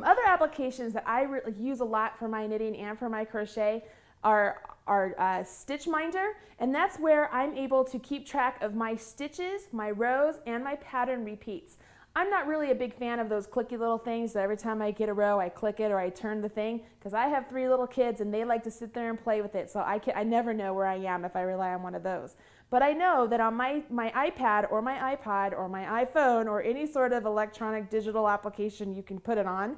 Some other applications that I use a lot for my knitting and for my crochet are stitch minder, and that's where I'm able to keep track of my stitches, my rows, and my pattern repeats. I'm not really a big fan of those clicky little things that every time I get a row I click it or I turn the thing, because I have 3 little kids and they like to sit there and play with it, so I never know where I am if I rely on one of those. But I know that on my iPad or my iPod or my iPhone or any sort of electronic digital application you can put it on,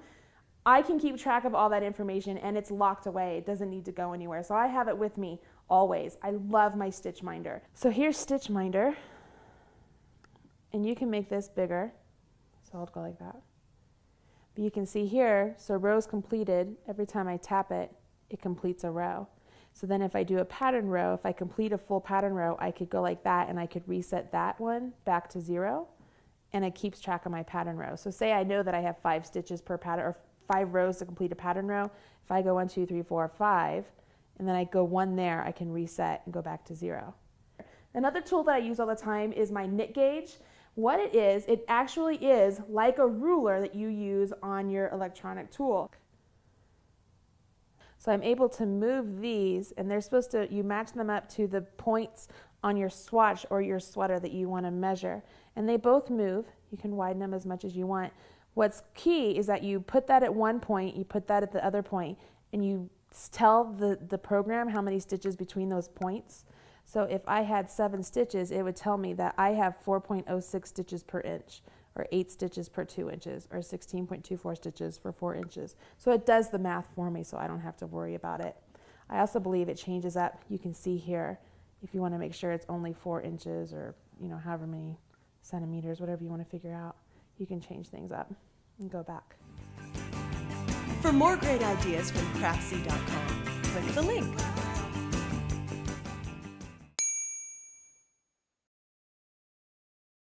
I can keep track of all that information and it's locked away. It doesn't need to go anywhere. So I have it with me always. I love my stitch minder. So here's stitch minder, and you can make this bigger. So I'll go like that. But you can see here, so rows completed, every time I tap it, it completes a row. So then if I do a pattern row, if I complete a full pattern row, I could go like that and I could reset that one back to 0, and it keeps track of my pattern row. So say I know that I have 5 stitches per pattern, or 5 rows to complete a pattern row. If I go 1, 2, 3, 4, 5, and then I go 1 there, I can reset and go back to 0. Another tool that I use all the time is my knit gauge. What it is, it actually is like a ruler that you use on your electronic tool. So I'm able to move these, and they're supposed to, you match them up to the points on your swatch or your sweater that you want to measure. And they both move. You can widen them as much as you want. What's key is that you put that at one point, you put that at the other point, and you tell the program how many stitches between those points. So if I had 7 stitches, it would tell me that I have 4.06 stitches per inch, or 8 stitches per 2 inches, or 16.24 stitches for 4 inches. So it does the math for me, so I don't have to worry about it. I also believe it changes up. You can see here, if you want to make sure it's only 4 inches, or however many centimeters, whatever you want to figure out, you can change things up and go back. For more great ideas from Craftsy.com, click the link.